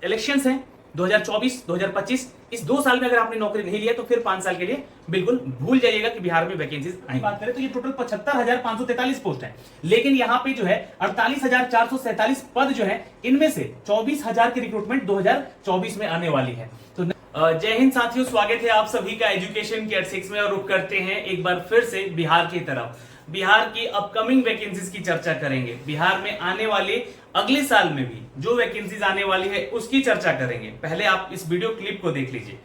Elections हैं 2024, 2025, इस 2 साल में अगर आपने नौकरी नहीं लिया तो फिर 5 साल के लिए बिल्कुल भूल जाइएगा कि बिहार में वैकेंसीज आई। बात करें तो ये टोटल 75,543 पोस्ट है, लेकिन यहाँ पे जो है 48,447 पद जो है, इनमें से 24,000 की रिक्रूटमेंट 2024 में आने वाली है। तो जय हिंद साथियों, स्वागत है आप सभी का एजुकेशन के 6 में। और रुक करते हैं एक बार फिर से बिहार की तरफ। बिहार की अपकमिंग वैकेंसीज की चर्चा करेंगे। बिहार में आने वाले अगले साल में भी जो वैकेंसीज आने वाली है उसकी चर्चा करेंगे। पहले आप इस वीडियो क्लिप को देख लीजिए।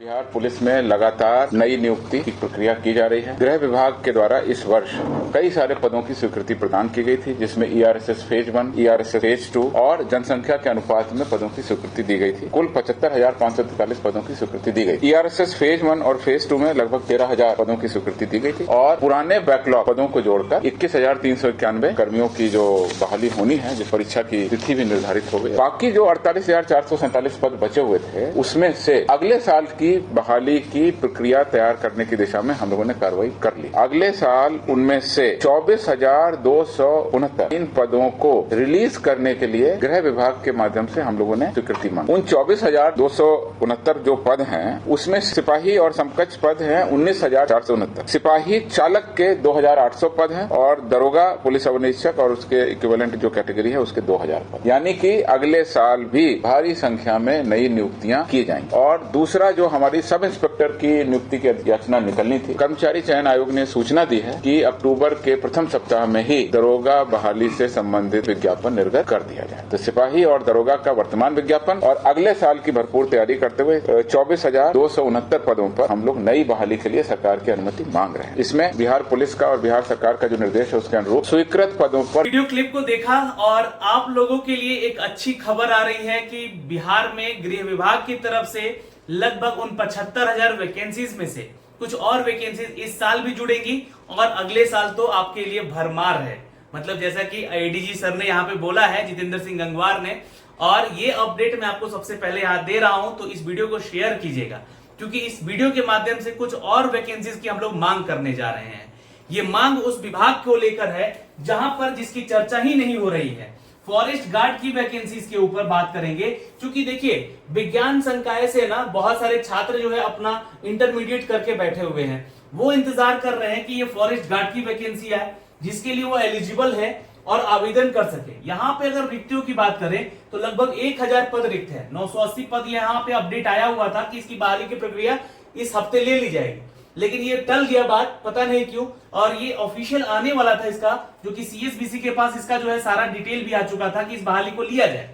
बिहार पुलिस में लगातार नई नियुक्ति की प्रक्रिया की जा रही है। गृह विभाग के द्वारा इस वर्ष कई सारे पदों की स्वीकृति प्रदान की गई थी, जिसमें ERSS फेज 1, ERSS फेज 2 और जनसंख्या के अनुपात में पदों की स्वीकृति दी गई थी। कुल 75,543 पदों की स्वीकृति दी गई। ERSS फेज 1 और फेज 2 में लगभग 13,000 पदों की स्वीकृति दी गई थी और पुराने बैकलॉग पदों को जोड़कर 21,391 कर्मियों की जो बहाली होनी है, जिस परीक्षा की तिथि भी निर्धारित हो गई। बाकी जो 48,447 पद बचे हुए थे, उसमें से अगले साल की बहाली की प्रक्रिया तैयार करने की दिशा में हम लोगों ने कार्रवाई कर ली। अगले साल उनमें से 24,269 इन पदों को रिलीज करने के लिए गृह विभाग के माध्यम से हम लोगों ने स्वीकृति मांगी। उन 24,269 जो पद हैं, उसमें सिपाही और समकक्ष पद हैं 19,469, सिपाही चालक के 2,800 पद हैं और दरोगा, पुलिस अब निरीक्षक और उसके इक्विवेलेंट जो कैटेगरी है उसके 2,000 पद। यानी कि अगले साल भी भारी संख्या में नई नियुक्तियां की जाएंगी। और दूसरा जो हमारी सब इंस्पेक्टर की नियुक्ति की याचना निकलनी थी, कर्मचारी चयन आयोग ने सूचना दी है कि अक्टूबर के प्रथम सप्ताह में ही दरोगा बहाली से संबंधित विज्ञापन निर्गत कर दिया जाए। तो सिपाही और दरोगा का वर्तमान विज्ञापन और अगले साल की भरपूर तैयारी करते हुए 24,269 पदों पर हम लोग नई बहाली के लिए सरकार की अनुमति मांग रहे हैं। इसमें बिहार पुलिस का और बिहार सरकार का जो निर्देश है उसके अनुरूप स्वीकृत पदों पर। वीडियो क्लिप को देखा और आप लोगों के लिए एक अच्छी खबर आ रही है कि बिहार में गृह विभाग की तरफ से लगभग उन 75,000 वैकेंसीज में से कुछ और वैकेंसीज इस साल भी जुड़ेंगी और अगले साल तो आपके लिए भरमार है। मतलब जैसा कि ADG सर ने यहाँ पे बोला है, जितेंद्र सिंह गंगवार ने, और ये अपडेट मैं आपको सबसे पहले यहाँ दे रहा हूं, तो इस वीडियो को शेयर कीजिएगा, क्योंकि इस वीडियो के माध्यम से कुछ और वैकेंसीज की हम लोग मांग करने जा रहे हैं। ये मांग उस विभाग को लेकर है जहां पर जिसकी चर्चा ही नहीं हो रही है। फॉरेस्ट गार्ड की वैकेंसीज के ऊपर बात करेंगे, क्योंकि देखिए विज्ञान संकाय से ना बहुत सारे छात्र जो है अपना इंटरमीडिएट करके बैठे हुए हैं। वो इंतजार कर रहे हैं कि ये फॉरेस्ट गार्ड की वैकेंसी आए जिसके लिए वो एलिजिबल है और आवेदन कर सके। यहाँ पे अगर रिक्तियों की बात करें तो लगभग 1,000 पद रिक्त है। 980 पद यहाँ पे अपडेट आया हुआ था कि इसकी बहाली की प्रक्रिया इस हफ्ते ले ली जाएगी, लेकिन ये टल गया बात, पता नहीं क्यों। और ये ऑफिशियल आने वाला था इसका, जो कि CSBC के पास इसका जो है सारा डिटेल भी आ चुका था कि इस बहाली को लिया जाए,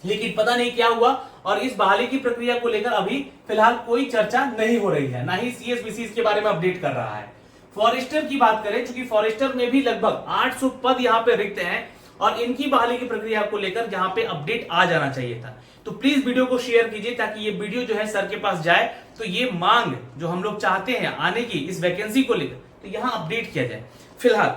लेकिन पता नहीं क्या हुआ। और इस बहाली की प्रक्रिया को लेकर अभी फिलहाल कोई चर्चा नहीं हो रही है, ना ही CSBC इसके बारे में अपडेट कर रहा है। फॉरेस्टर की बात करें, क्योंकि फॉरेस्टर में भी लगभग 800 पद यहाँ पे रिक्त हैं और इनकी बहाली की प्रक्रिया को लेकर जहां पे अपडेट आ जाना चाहिए था। तो प्लीज वीडियो को शेयर कीजिए ताकि ये वीडियो जो है सर के पास जाए, तो ये मांग जो हम लोग चाहते हैं आने की इस वैकेंसी को लेकर, तो यहाँ अपडेट किया जाए। फिलहाल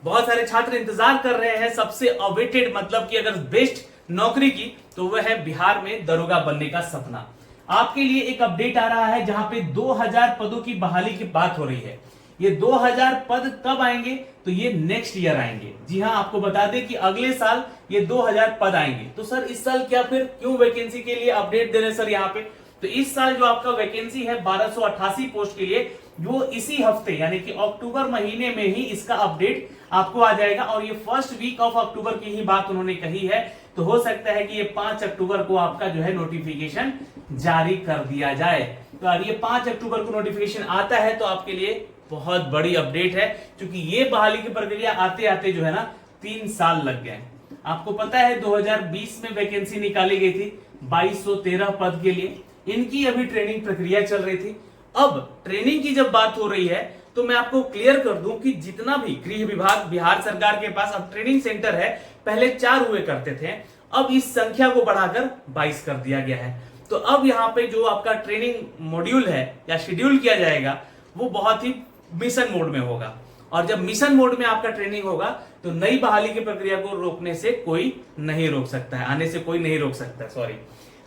बहुत सारे छात्र इंतजार कर रहे हैं सबसे अवेटेड, मतलब कि अगर बेस्ट नौकरी की, तो वह है बिहार में दरोगा बनने का सपना। आपके लिए एक अपडेट आ रहा है जहां पे 2,000 पदों की बहाली की बात हो रही है। ये 2,000 पद कब आएंगे? तो ये नेक्स्ट ईयर आएंगे। जी हाँ, आपको बता दें कि अगले साल ये 2,000 पद आएंगे। तो सर इस साल क्या फिर क्यों वैकेंसी के लिए अपडेट दे रहे सर यहाँ पे? तो इस साल जो आपका वैकेंसी है 1288 पोस्ट के लिए, वो इसी हफ्ते यानी कि अक्टूबर महीने में ही इसका अपडेट आपको आ जाएगा। और ये फर्स्ट वीक ऑफ अक्टूबर की ही बात उन्होंने कही है, तो हो सकता है कि ये 5 अक्टूबर को आपका जो है नोटिफिकेशन जारी कर दिया जाए। तो अब ये 5 अक्टूबर को नोटिफिकेशन आता है तो आपके लिए बहुत बड़ी अपडेट है, क्योंकि ये बहाली की प्रक्रिया आते आते जो है ना 3 साल लग गए। आपको पता है 2020 में वैकेंसी निकाली गई थी 2213 पद के लिए। इनकी अभी ट्रेनिंग प्रक्रिया चल रही थी। अब ट्रेनिंग की जब बात हो रही है तो मैं आपको क्लियर कर दूं कि जितना भी गृह विभाग बिहार सरकार के पास अब ट्रेनिंग सेंटर है, पहले 4 हुए करते थे, अब इस संख्या को बढ़ाकर 22 कर दिया गया है। तो अब यहाँ पे जो आपका ट्रेनिंग मॉड्यूल है या शेड्यूल किया जाएगा वो बहुत ही मिशन मोड में होगा। और जब मिशन मोड में आपका ट्रेनिंग होगा तो नई बहाली की प्रक्रिया को रोकने से कोई नहीं रोक सकता है, आने से कोई नहीं रोक सकता है, सॉरी।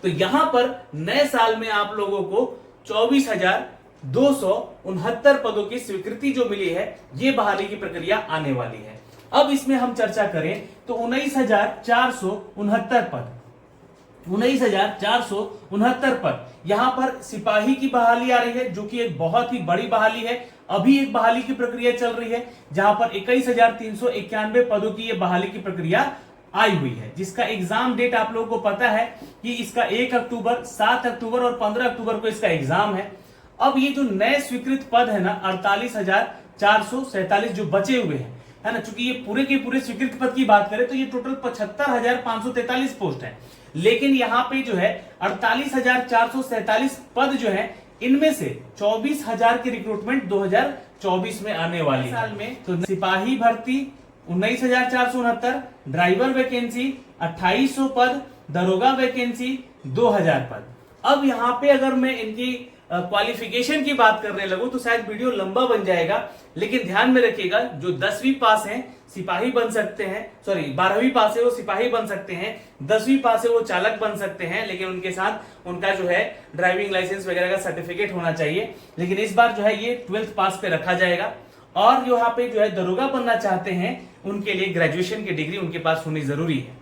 तो यहां पर नए साल में आप लोगों को 24,269 पदों की स्वीकृति जो मिली है, ये बहाली की प्रक्रिया आने वाली है। अब इसमें हम चर्चा करें तो 19,469 पद 19,469 पद। यहाँ पर सिपाही की बहाली आ रही है, जो कि एक बहुत ही बड़ी बहाली है। अभी एक बहाली की प्रक्रिया चल रही है, जहां पर 21,391 पदों की ये बहाली की प्रक्रिया आई हुई है, जिसका एग्जाम डेट आप लोगों को पता है कि इसका 1 अक्टूबर, 7 अक्टूबर और 15 अक्टूबर को इसका एग्जाम है। अब ये जो नए स्वीकृत पद है ना, 48,447 जो बचे हुए हैं, है ना, चूंकि ये पूरे के पूरे स्वीकृत पद की बात करें तो ये टोटल 75,543 पोस्ट है, लेकिन यहाँ पे जो है 48,447 पद जो है, इनमें से 24,000 की रिक्रूटमेंट 2024 में आने वाली है। साल में तो सिपाही भर्ती 19,469, ड्राइवर वैकेंसी 2,800 पद, दरोगा वैकेंसी 2,000 पद। अब यहाँ पे अगर मैं इनकी क्वालिफिकेशन की बात करने लगूं तो शायद वीडियो लंबा बन जाएगा, लेकिन ध्यान में रखिएगा, जो 10वीं पास हैं सिपाही बन सकते हैं, सॉरी 12वीं पास है वो सिपाही बन सकते हैं, 10वीं पास है वो चालक बन सकते हैं, लेकिन उनके साथ उनका जो है ड्राइविंग लाइसेंस वगैरह का सर्टिफिकेट होना चाहिए। लेकिन इस बार जो है ये 12th पास पे रखा जाएगा। और जो यहाँ पे जो है दरोगा बनना चाहते हैं, उनके लिए ग्रेजुएशन की डिग्री उनके पास होनी जरूरी है।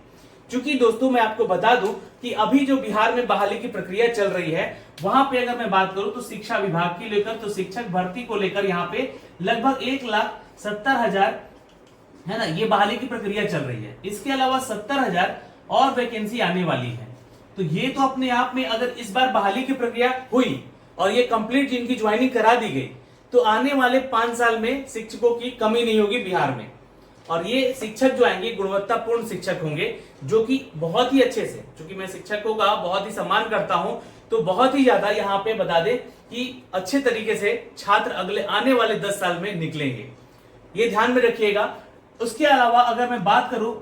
क्योंकि दोस्तों मैं आपको बता दूं कि अभी जो बिहार में बहाली की प्रक्रिया चल रही है, वहां पे अगर मैं बात करूं तो शिक्षा विभाग की लेकर, तो शिक्षक भर्ती को लेकर यहाँ पे लगभग 1,70,000 है ना, ये बहाली की प्रक्रिया चल रही है। इसके अलावा 70,000 और वैकेंसी आने वाली है। तो ये तो अपने आप में, अगर इस बार बहाली की प्रक्रिया हुई और ये कंप्लीट जिनकी ज्वाइनिंग करा दी गई, तो आने वाले 5 साल में शिक्षकों की कमी नहीं होगी बिहार में। और ये शिक्षक जो आएंगे गुणवत्तापूर्ण शिक्षक होंगे, जो कि बहुत ही अच्छे से, क्योंकि मैं शिक्षकों का बहुत ही सम्मान करता हूं, तो बहुत ही ज्यादा यहाँ पे बता दें कि अच्छे तरीके से छात्र अगले आने वाले 10 साल में निकलेंगे, ये ध्यान में रखिएगा। उसके अलावा अगर मैं बात करूं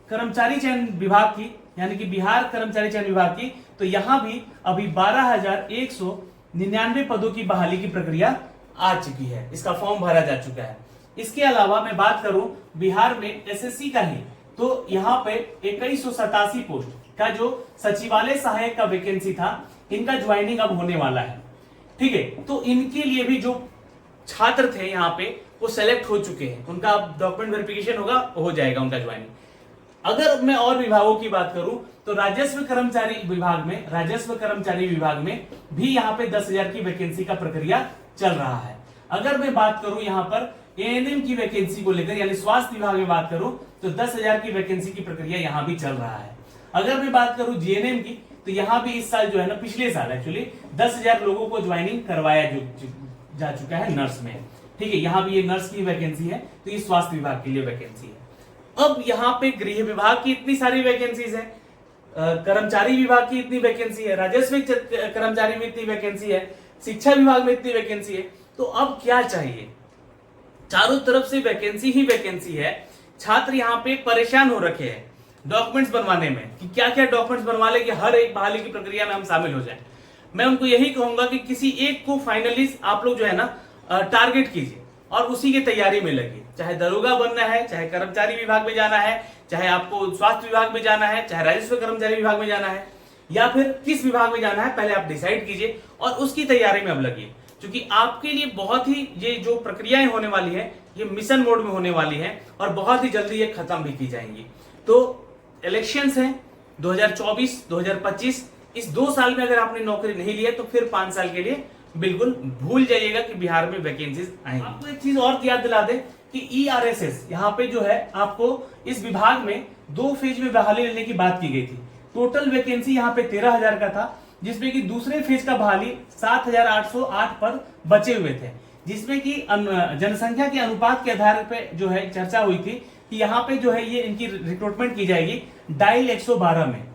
कर्मचारी चयन विभाग की, यानी कि बिहार कर्मचारी चयन विभाग की, तो यहां भी अभी 12,199 पदों की बहाली की प्रक्रिया आ चुकी है, इसका फॉर्म भरा जा चुका है। इसके अलावा मैं बात करूं बिहार में एसएससी का ही, तो यहाँ पे 2187 पोस्ट का जो सचिवालय सहायक का वैकेंसी था, इनका ज्वाइनिंग अब होने वाला है। ठीक है, तो इनके लिए भी जो छात्र थे यहाँ पे वो सेलेक्ट हो चुके हैं, उनका अब डॉक्यूमेंट वेरिफिकेशन होगा, हो जाएगा उनका ज्वाइनिंग। अगर मैं और विभागों की बात करूं तो राजस्व कर्मचारी विभाग में भी यहाँ पे 10,000 की वैकेंसी का प्रक्रिया चल रहा है। अगर मैं बात करूं यहाँ पर एएनएम की वैकेंसी को लेकर, यानी स्वास्थ्य विभाग में बात करूं तो 10,000 की वैकेंसी की प्रक्रिया यहाँ भी चल रहा है। अगर मैं बात करूं जीएनएम की, तो यहाँ भी इस साल जो है ना, पिछले साल एक्चुअली 10,000 लोगों को ज्वाइनिंग करवाया जा चुका है नर्स में। ठीक है, यहाँ भी ये नर्स की वैकेंसी है, तो ये स्वास्थ्य विभाग के लिए वैकेंसी है। अब यहाँ पे गृह विभाग की इतनी सारी वैकेंसीज है, कर्मचारी विभाग की इतनी वैकेंसी है, राजस्व कर्मचारी में इतनी वैकेंसी है, शिक्षा विभाग में इतनी वैकेंसी है, तो अब क्या चाहिए? चारों तरफ से वैकेंसी ही वैकेंसी है। छात्र यहाँ पे परेशान हो रखे हैं डॉक्यूमेंट्स बनवाने में कि क्या क्या डॉक्यूमेंट्स बनवा ले कि हर एक बहाली की प्रक्रिया में हम शामिल हो जाएं। मैं उनको यही कहूंगा कि किसी एक को फाइनली आप लोग जो है ना टारगेट कीजिए और उसी की तैयारी में लगिए। चाहे दरोगा बनना है, चाहे कर्मचारी विभाग में जाना है, चाहे आपको स्वास्थ्य विभाग में जाना है, चाहे राजस्व कर्मचारी विभाग में जाना है, या फिर किस विभाग में जाना है, पहले आप डिसाइड कीजिए और उसकी तैयारी में अब लगिए। क्योंकि आपके लिए बहुत ही ये जो प्रक्रियाएं होने वाली है, ये मिशन मोड में होने वाली है और बहुत ही जल्दी ये खत्म भी की जाएंगी। तो इलेक्शंस हैं 2024, 2025, इस 2 साल में अगर आपने नौकरी नहीं ली है तो फिर 5 साल के लिए बिल्कुल भूल जाइएगा कि बिहार में वैकेंसीज आएंगी। आपको एक चीज और याद दिला दे कि ईआरएसएस यहाँ पे जो है आपको इस विभाग में 2 फेज में बहाली लेने की बात की गई थी। टोटल वैकेंसी यहाँ पे 13,000 का था, जिसमें कि दूसरे फेज का बहाली 7,808 पद बचे हुए थे, जिसमें कि जनसंख्या के अनुपात के आधार पे जो है चर्चा हुई थी कि यहाँ पे जो है ये इनकी रिक्रूटमेंट की जाएगी डायल 112 में।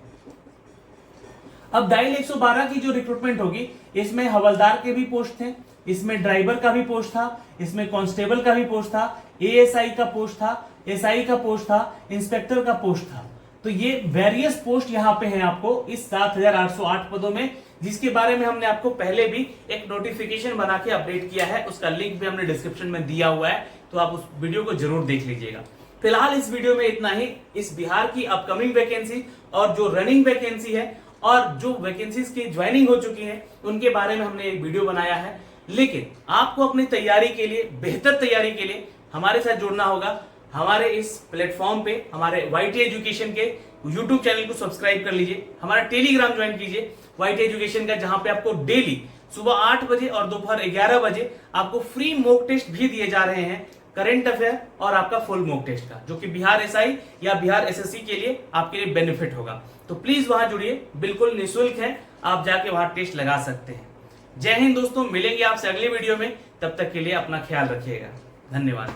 अब डायल 112 की जो रिक्रूटमेंट होगी, इसमें हवलदार के भी पोस्ट थे, इसमें ड्राइवर का भी पोस्ट था, इसमें कांस्टेबल का भी पोस्ट था, एएसआई का पोस्ट था, एसआई का पोस्ट था, इंस्पेक्टर का पोस्ट था। तो ये वेरियस पोस्ट यहाँ पे हैं आपको इस 7,808 पदों में, जिसके बारे में हमने आपको पहले भी एक नोटिफिकेशन बना के अपडेट किया है, उसका लिंक भी हमने डिस्क्रिप्शन में दिया हुआ है, तो आप उस वीडियो को जरूर देख लीजिएगा। फिलहाल इस वीडियो में इतना ही। इस बिहार की अपकमिंग वैकेंसी और जो रनिंग वैकेंसी है और जो वैकेंसीज की ज्वाइनिंग हो चुकी है, उनके बारे में हमने एक वीडियो बनाया है। लेकिन आपको अपनी तैयारी के लिए, बेहतर तैयारी के लिए हमारे साथ जुड़ना होगा। हमारे इस प्लेटफॉर्म पे, हमारे YT एजुकेशन के यूट्यूब चैनल को सब्सक्राइब कर लीजिए, हमारा टेलीग्राम ज्वाइन कीजिए व्हाइट एजुकेशन का, जहां पे आपको डेली सुबह 8 बजे और दोपहर 11 बजे आपको फ्री मॉक टेस्ट भी दिए जा रहे हैं, करंट अफेयर और आपका फुल मॉक टेस्ट का, जो कि बिहार एसआई या बिहार एसएससी के लिए आपके लिए बेनिफिट होगा। तो प्लीज वहां जुड़िए, बिल्कुल निःशुल्क है, आप जाके वहां टेस्ट लगा सकते हैं। जय हिंद दोस्तों, मिलेंगे आपसे अगले वीडियो में, तब तक के लिए अपना ख्याल रखिएगा, धन्यवाद।